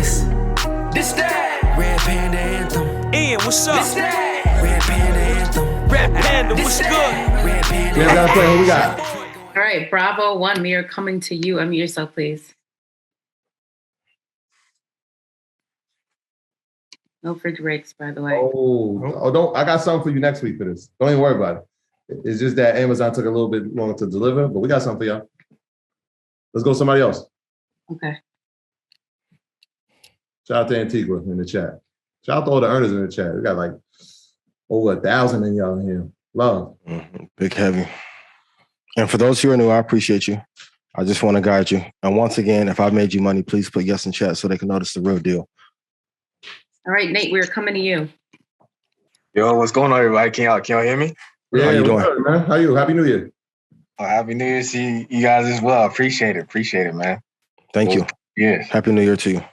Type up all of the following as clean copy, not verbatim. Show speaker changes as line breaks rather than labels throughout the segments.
This that Red Panda Anthem.
Ian, what's up?
This that Red Panda Anthem.
Red Panda, what's good?
Red Panda.
Yeah, we gotta play. Who we got?
All right, Bravo 1, we are coming to you. Unmute yourself, please. No fridge breaks, by the way.
Don't. I got something for you next week for this. Don't even worry about it. It's just that Amazon took a little bit longer to deliver, but we got something for y'all. Let's go somebody else.
Okay.
Shout out to Antigua in the chat. Shout out to all the earners in the chat. We got like over 1,000 in y'all in here. Love.
Big heavy. And for those who are new, I appreciate you. I just want to guide you. And once again, if I made you money, please put yes in chat so they can notice the real deal.
All right, Nate, we're coming to you.
Yo, what's going on, everybody? Can y'all hear me?
Yeah,
how you doing?
Good, man? How you? Happy New Year.
Oh, Happy New Year to you guys as well. Appreciate it, man.
Thank you.
Yeah,
Happy New Year to you.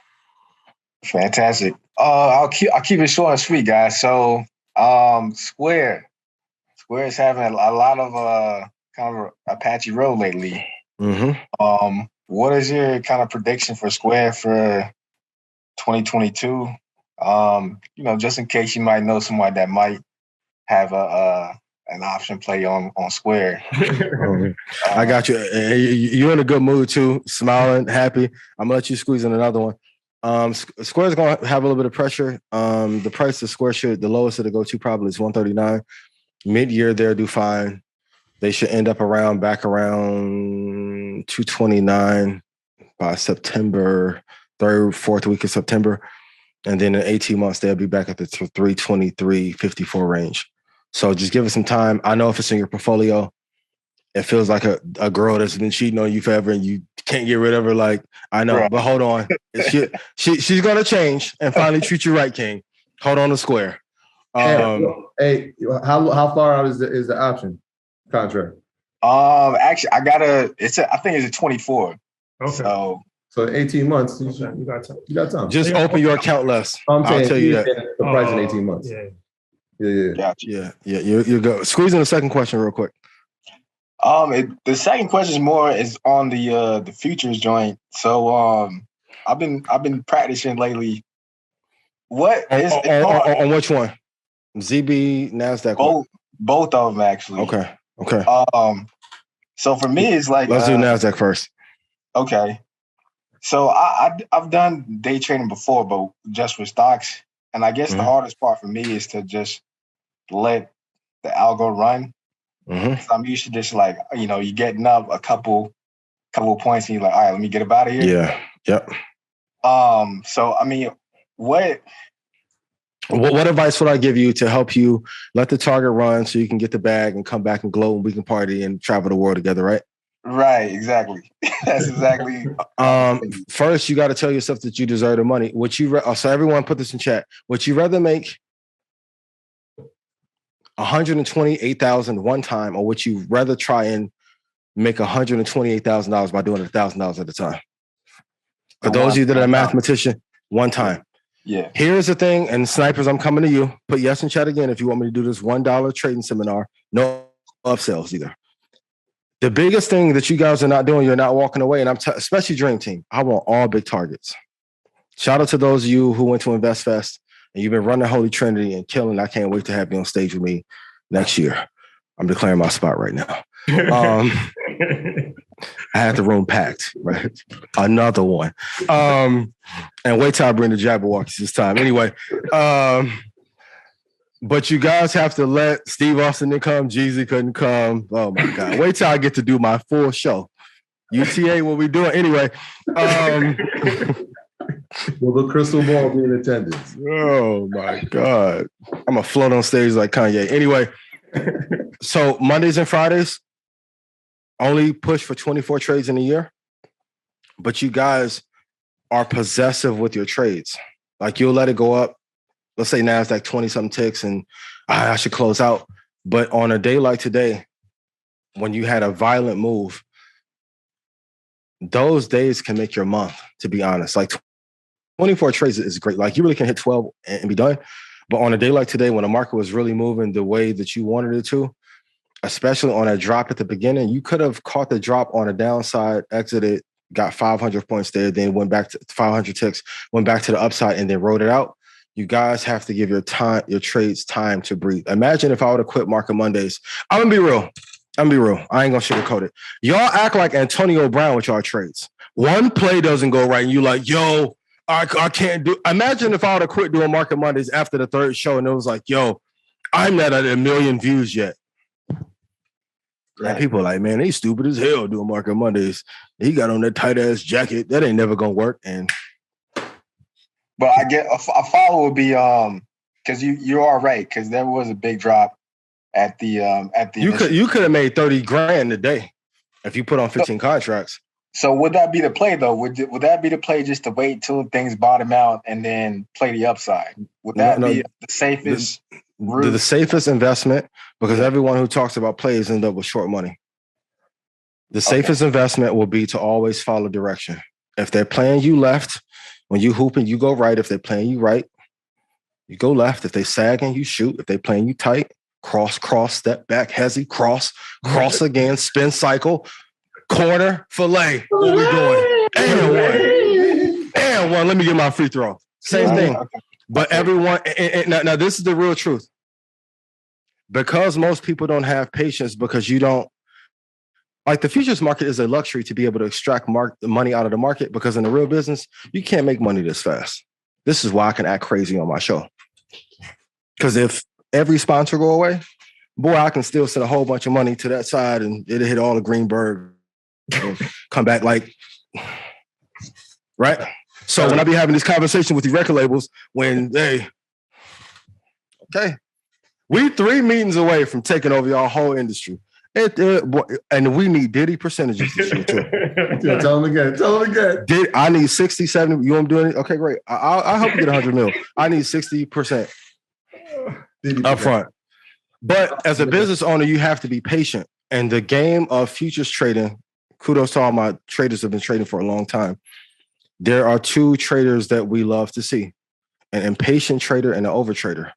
fantastic. I'll keep it short and sweet, guys. So, Square is having a lot of kind of a patchy road lately.
Mm-hmm.
What is your kind of prediction for Square for 2022? Just in case you might know somebody that might have an option play on Square.
I got you. You're in a good mood too, smiling, happy. I'm gonna let you squeeze in another one. Square's gonna have a little bit of pressure. The price of Square the lowest it'll go to probably is 139. Mid-year they'll do fine. They should end up back around 229 by September, 3rd, 4th week of September. And then in 18 months, they'll be back at the 323.54 range. So just give it some time. I know if it's in your portfolio, it feels like a girl that's been cheating on you forever and you can't get rid of her. Like, I know, but hold on. She's going to change and finally treat you right, King. Hold on to Square.
Hey, how far out is the option contract?
Actually, I think it's a 24.
Okay. So 18 months, you got time.
Just open your account less.
I'll tell you that. The price in 18 months. Yeah.
Gotcha.
Yeah. You're good. Squeeze in the second question real quick.
The second question is on the futures joint. So I've been practicing lately. What is
on which one? ZB, NASDAQ?
Both of them actually.
Okay.
So for me, it's like
let's do NASDAQ first.
Okay. So I've done day trading before, but just with stocks. And I guess the hardest part for me is to just let the algo run. So I'm used to just like, you're getting up a couple points and you're like, all right, let me get up out of here.
Yeah. Yep.
So I mean, what
advice would I give you to help you let the target run so you can get the bag and come back and glow and we can party and travel the world together, right?
Right, exactly. That's exactly.
First, you got to tell yourself that you deserve the money. So everyone put this in chat. Would you rather make $128,000 one time, or would you rather try and make $128,000 by doing $1,000 at a time? For those of you that are a mathematician, one time.
Yeah.
Here's the thing, and snipers, I'm coming to you. Put yes in chat again if you want me to do this $1 trading seminar. No upsells either. The biggest thing that you guys are not doing, you're not walking away, and especially Dream Team, I want all big targets. Shout out to those of you who went to Invest Fest and you've been running Holy Trinity and killing. I can't wait to have you on stage with me next year. I'm declaring my spot right now. I had the room packed, right? Another one. And wait till I bring the Jabberwockies this time. Anyway, but you guys have to let Steve Austin didn't come. Jeezy couldn't come. Oh my God. Wait till I get to do my full show. UTA, what we doing? Anyway.
Will the crystal ball be in attendance?
Oh my God. I'm going to float on stage like Kanye. Anyway. So Mondays and Fridays, only push for 24 trades in a year. But you guys are possessive with your trades. Like you'll let it go up. Let's say NASDAQ 20-something ticks and I should close out. But on a day like today, when you had a violent move, those days can make your month, to be honest. Like 24 trades is great. Like you really can hit 12 and be done. But on a day like today, when the market was really moving the way that you wanted it to, especially on a drop at the beginning, you could have caught the drop on a downside, exited, got 500 points there, then went back to 500 ticks, went back to the upside, and then rode it out. You guys have to give your trades time to breathe. Imagine if I would have quit Market Mondays. I'm gonna be real. I ain't gonna sugarcoat it. Y'all act like Antonio Brown with y'all trades. One play doesn't go right, and you like, yo, I can't do. Imagine if I would have quit doing Market Mondays after the third show, and it was like, yo, I'm not at 1 million views yet. And people are like, man, they stupid as hell doing Market Mondays. He got on that tight ass jacket. That ain't never gonna work. And
but I get a follow would be because you are right, because there was a big drop at the
you could have made 30 grand a day if you put on 15 contracts.
So would that be the play though? Would that be the play just to wait till things bottom out and then play the upside? Would that be the safest route? The safest
investment, because everyone who talks about plays end up with short money. The safest investment will be to always follow direction. If they're playing you left, when you hooping, you go right. If they're playing you right, you go left. If they sagging, you shoot. If they playing you tight, cross, step back, hezzy, cross again, spin cycle, corner, fillet. What we doing? And one. Let me get my free throw. Same thing. But everyone, now this is the real truth. Because most people don't have patience, because you don't, like, the futures market is a luxury to be able to extract the money out of the market, because in the real business, you can't make money this fast. This is why I can act crazy on my show. Because if every sponsor go away, boy, I can still send a whole bunch of money to that side and it'll hit all the Greenberg and come back like, right? So when I be having this conversation with the record labels, when we 3 meetings away from taking over your whole industry. And we need Diddy percentages this year too.
Yeah, tell them again.
I need 60, 70. You want me doing it? Okay, great. I'll help you get 100 mil. I need 60% up front. But as a business owner, you have to be patient. And the game of futures trading, kudos to all my traders who have been trading for a long time. There are 2 traders that we love to see: an impatient trader and an over trader.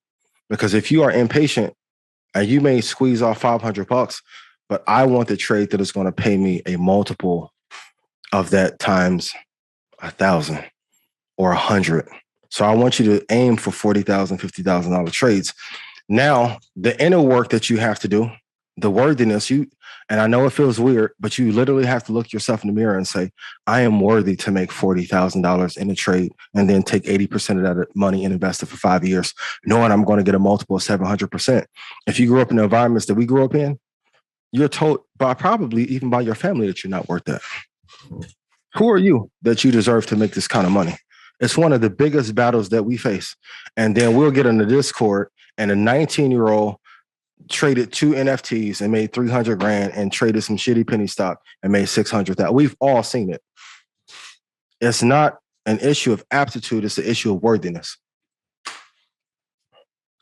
Because if you are impatient and you may squeeze off $500, but I want the trade that is going to pay me a multiple of that times 1,000 or 100. So I want you to aim for $40,000, $50,000 trades. Now, the inner work that you have to do, the worthiness, and I know it feels weird, but you literally have to look yourself in the mirror and say, I am worthy to make $40,000 in a trade and then take 80% of that money and invest it for 5 years, knowing I'm going to get a multiple of 700%. If you grew up in the environments that we grew up in, you're told probably even by your family that you're not worth that. Who are you that you deserve to make this kind of money? It's one of the biggest battles that we face. And then we'll get in the Discord and a 19-year-old traded 2 NFTs and made 300 grand and traded some shitty penny stock and made 600,000. We've all seen it. It's not an issue of aptitude. It's an issue of worthiness.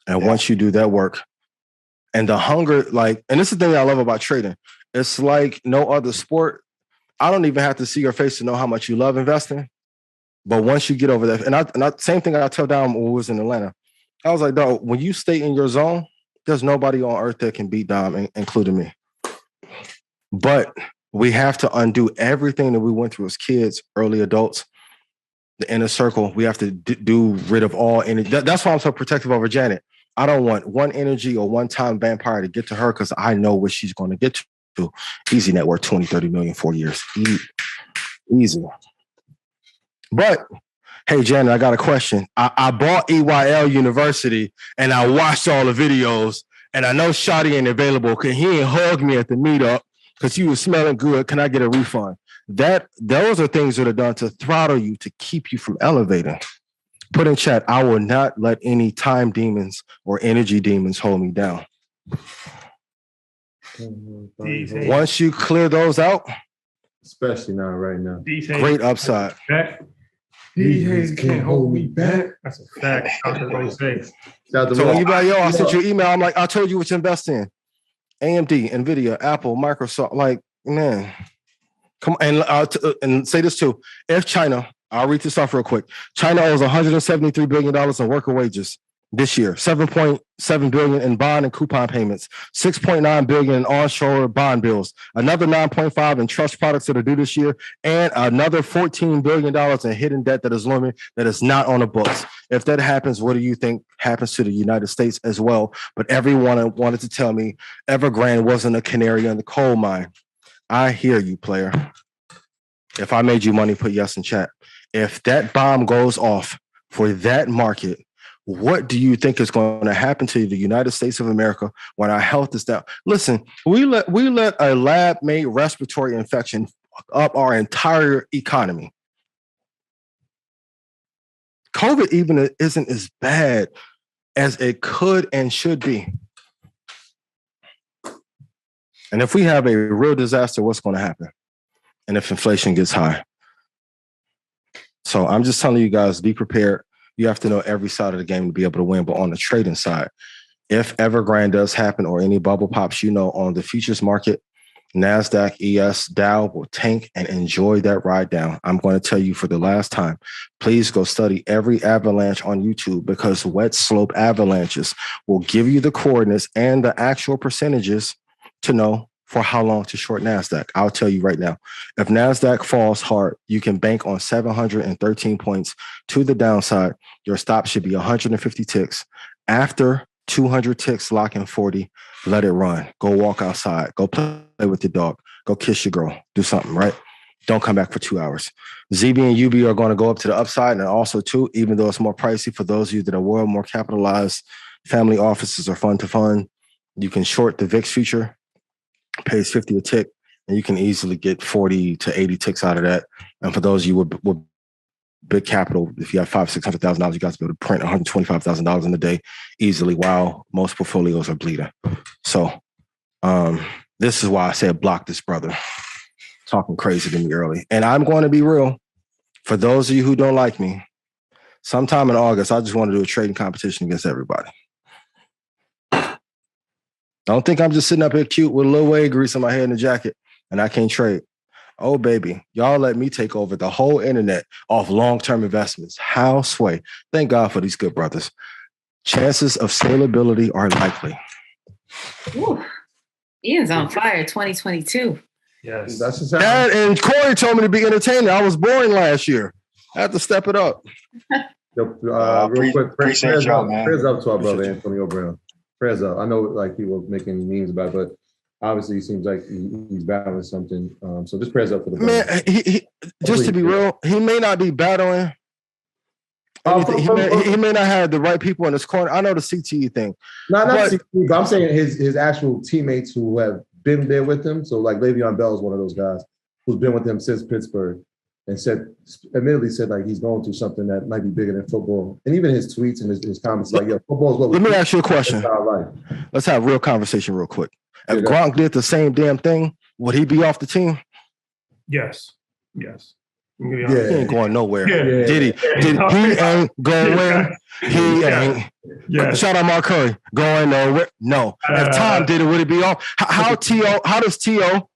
And once you do that work and the hunger, and this is the thing I love about trading. It's like no other sport. I don't even have to see your face to know how much you love investing. But once you get over that, and I same thing I tell Dom when we was in Atlanta. I was like, dog, when you stay in your zone, there's nobody on earth that can beat Dom, including me. But we have to undo everything that we went through as kids, early adults, the inner circle. We have to do rid of all energy. That's why I'm so protective over Janet. I don't want one energy or one-time vampire to get to her because I know what she's going to get to. Easy net worth, 20, 30 million, 4 years. Easy. But hey, Janet, I got a question. I bought EYL University and I watched all the videos and I know Shotty ain't available because he ain't hug me at the meetup because he was smelling good. Can I get a refund? Those are things that are done to throttle you, to keep you from elevating. Put in chat, I will not let any time demons or energy demons hold me down. Once you clear those out,
especially not right now,
great upside.
These haters can't hold me back. That's a fact.
So when you buy I sent you an email. I'm like, I told you what to invest in. AMD, NVIDIA, Apple, Microsoft. Like, man, come on. And say this too. If China, I'll read this off real quick. China owes $173 billion in worker wages. this year. 7.7 billion in bond and coupon payments, 6.9 billion in onshore bond bills, another 9.5 in trust products that are due this year, and another $14 billion in hidden debt that is looming that is not on the books. If that happens, what do you think happens to the United States as well? But everyone wanted to tell me Evergrande wasn't a canary in the coal mine. I hear you, player. If I made you money, put yes in chat. If that bomb goes off for that market, what do you think is going to happen to the United States of America when our health is down? Listen, we let a lab-made respiratory infection fuck up our entire economy. COVID even isn't as bad as it could and should be. And if we have a real disaster, what's going to happen? And if inflation gets high. So I'm just telling you guys, be prepared. You have to know every side of the game to be able to win. But on the trading side, if Evergrande does happen or any bubble pops, on the futures market, NASDAQ, ES, Dow will tank and enjoy that ride down. I'm going to tell you for the last time, please go study every avalanche on YouTube, because wet slope avalanches will give you the coordinates and the actual percentages to know for how long to short NASDAQ. I'll tell you right now, if NASDAQ falls hard, you can bank on 713 points to the downside. Your stop should be 150 ticks. After 200 ticks, lock in 40, let it run. Go walk outside. Go play with your dog. Go kiss your girl. Do something, right? Don't come back for 2 hours. ZB and UB are going to go up to the upside, and also too, even though it's more pricey for those of you that are more capitalized, family offices are fund to fund, you can short the VIX future. Pays 50 a tick, and you can easily get 40 to 80 ticks out of that. And for those of you with big capital, if you have $500,000-$600,000, you guys be able to print $125,000 in a day easily, while most portfolios are bleeding. So this is why I said block this brother talking crazy to me early. And I'm going to be real. For those of you who don't like me, sometime in August, I just want to do a trading competition against everybody. Don't think I'm just sitting up here cute with a little wave grease on my head and a jacket and I can't trade. Oh, baby, y'all let me take over the whole internet off long-term investments. How sway? Thank God for these good brothers. Chances of scalability are likely.
Ooh, Ian's on fire 2022.
Yes.
That's just
Dad and Corey told me to be entertaining. I was boring last year. I had to step it up.
Real quick,
appreciate y'all, man.
Prayers up to our brother Antonio Brown. Prayers up. I know like he was making memes about it, but obviously he seems like he's battling something. So just prayers up for the brother.
Man, he just to be real, he may not be battling. He may not have the right people in his corner. I know the CTE thing.
Not CTE, but I'm saying his actual teammates who have been there with him. So like Le'Veon Bell is one of those guys who's been with him since Pittsburgh, and admittedly said like he's going through something that might be bigger than football. And even his tweets and his comments like, yeah, football is what.
Let me ask you a question. Let's have a real conversation real quick. If Gronk did the same damn thing, would he be off the team?
Yes.
He ain't going nowhere.
Yeah.
Did he? He ain't going where? He ain't.
Yeah.
Shout out Mark Curry. Going nowhere? No. If Tom did it, would it be off? How does T.O.,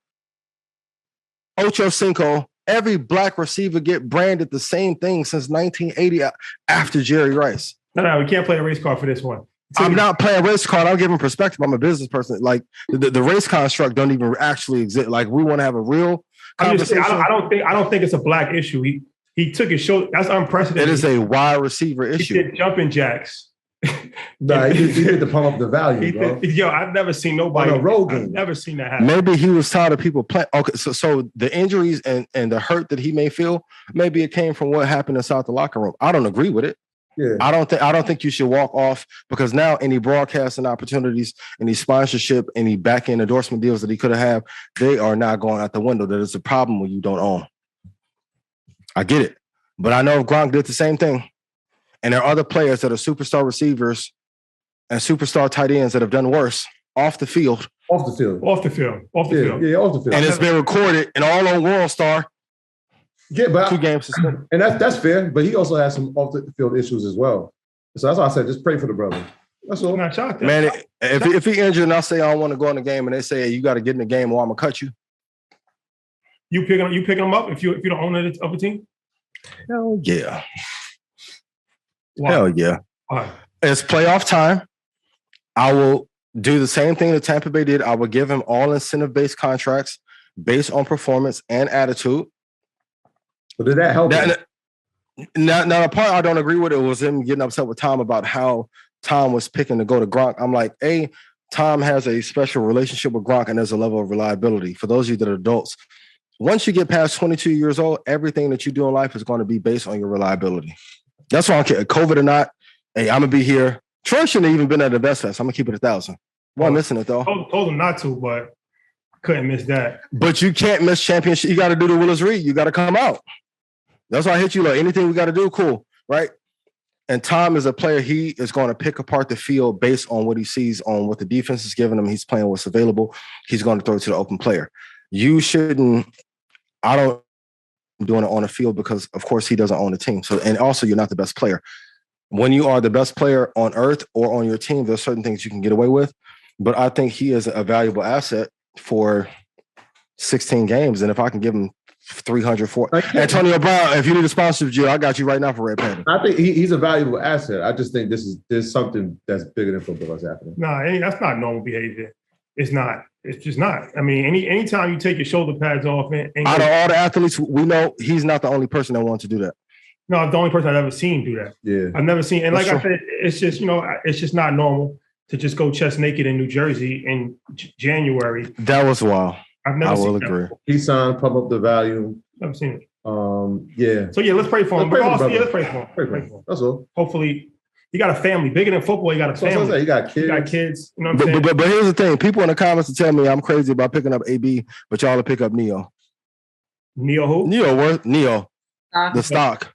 Ocho Cinco, every black receiver get branded the same thing since 1980 after Jerry Rice?
No, we can't play a race card for this one.
I'm not playing race card. I'm giving perspective. I'm a business person. Like the race construct don't even actually exist. Like we want to have a real conversation.
I don't think it's a black issue. He took his shoulder. That's unprecedented.
It is a wide receiver issue.
He did jumping jacks.
Nah, he did to pump up the value, bro.
Yo, I've never seen nobody.
On a road game.
I've never seen that happen.
Maybe he was tired of people playing. Okay, so the injuries and the hurt that he may feel, maybe it came from what happened inside the locker room. I don't agree with it.
Yeah.
I don't think you should walk off, because now any broadcasting opportunities, any sponsorship, any back end endorsement deals that he could have, they are not going out the window. That is a problem when you don't own. I get it, but I know if Gronk did the same thing, and there are other players that are superstar receivers and superstar tight ends that have done worse off the field.
Off the field.
Off the field.
Yeah, off the field.
And it's been recorded and all on World Star.
Yeah, but
2 games suspended.
And that's fair, but he also has some off the field issues as well. So that's why I said just pray for the brother. That's all.
I'm not shocked.
Man, if he injured and I say I don't want to go in the game and they say, hey, you got to get in the game or I'm gonna cut you.
You picking him up if you don't own it of a team?
Hell yeah.
Why?
Hell yeah.
Why?
It's playoff time. I will do the same thing that Tampa Bay did. I will give him all incentive-based contracts based on performance and attitude.
But did that help?
Now, the part I don't agree with it was him getting upset with Tom about how Tom was picking to go to Gronk. I'm like, Tom has a special relationship with Gronk, and there's a level of reliability. For those of you that are adults, once you get past 22 years old, everything that you do in life is going to be based on your reliability. That's why I don't care, COVID or not. Hey, I'm going to be here. Troy shouldn't have even been at the Best Fest. I'm going to keep it 1,000. Well, I'm missing it, though.
Told him not to, but couldn't miss that.
But you can't miss championship. You got to do the Willis Reed. You got to come out. That's why I hit you. Like, anything we got to do, cool, right? And Tom is a player. He is going to pick apart the field based on what he sees, on what the defense is giving him. He's playing what's available. He's going to throw it to the open player. You shouldn't. I don't doing it on the field because, of course, he doesn't own the team. So, and also, you're not the best player. When you are the best player on earth or on your team, there's certain things you can get away with. But I think he is a valuable asset for 16 games. And if I can give him 300, Antonio Brown, if you need a sponsorship, Jill, I got you right now for Red Panda.
I think he's a valuable asset. I just think there's something that's bigger than football that's happening.
Nah, that's not normal behavior. It's not. It's just not. I mean, anytime you take your shoulder pads off and
out of all the athletes, we know he's not the only person that wants to do that.
No, I'm the only person I've ever seen do that.
Yeah.
I've never seen, and
That's
like
true.
I said, it's just, it's just not normal to just go chest naked in New Jersey in January.
That was wild.
I've never
I
seen
will
that
agree.
before.
He signed, pump up the value.
Never seen it.
Yeah.
So yeah, let's pray for him.
Let's pray for
But also,
brother.
let's pray for him.
Pray for him. That's all.
Hopefully, he got a family. Bigger than football, he got a
So that's what I'm
family.
saying. You got kids.
He got kids. You know what I'm saying?
But here's the thing. People in the comments will tell me I'm crazy about picking up AB, but y'all will pick up Neo.
Neo who?
Neo, what? Neo, the stock.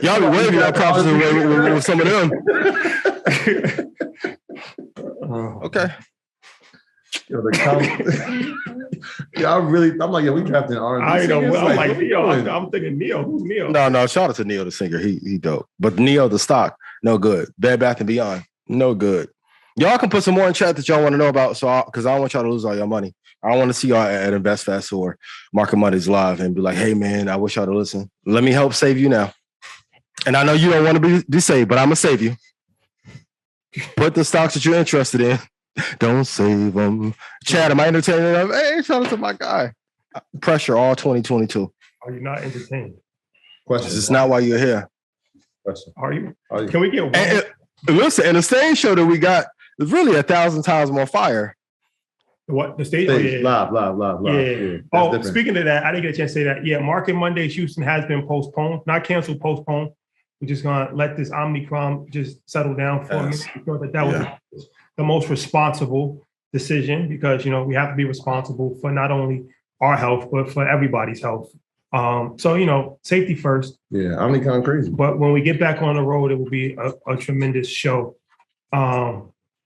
Y'all be waving that prophecy with some of them. Okay.
Yo, I'm like, we drafting R&B.
I know.
singers?
I'm like
what you
Neo.
doing?
I'm thinking Neo. Who's Neo?
No, shout out to Neo the singer. He dope. But Neo the stock, no good. Bed Bath and Beyond, no good. Y'all can put some more in chat that y'all want to know about. So, because I don't want y'all to lose all your money. I don't want to see y'all at Invest Fest or Market Mondays live and be like, hey man, I wish y'all to listen. Let me help save you now. And I know you don't want to be saved, but I'm gonna save you. Put the stocks that you're interested in. Don't save them. Chad, am I entertaining them? Hey, shout out to my guy. Pressure all 2022.
Are you not entertained?
Question.
This is not why you're here.
Question.
Are you?
Are you?
Can we get one?
And listen, and the stage show that we got is really 1,000 times more fire.
What the stage?
Stage,
Oh,
live.
yeah.
Yeah. That's
Oh,
different.
speaking of that, I didn't get a chance to say that. Yeah, Market Monday Houston has been postponed, not canceled, postponed. We're just gonna let this Omicron just settle down for
Yes.
me. We thought that was the most responsible decision because we have to be responsible for not only our health but for everybody's health. So safety first.
Yeah, Omnicom crazy.
But when we get back on the road, it will be a tremendous show.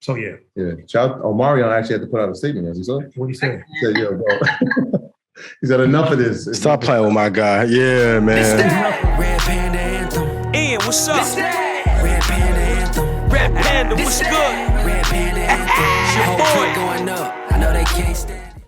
So yeah,
Yeah. Omarion actually had to put out a statement. As you saw,
what do you say?
he said, "Yo, bro." He said, "Enough of this."
Stop playing with my guy. Yeah, man.
Red Panda Anthem.
Ian, what's up?
Red Panda Anthem.
Red Panda, what's good?
Red Panda Anthem.
Your
Whole
boy.
clique going up. I know they can't stand it.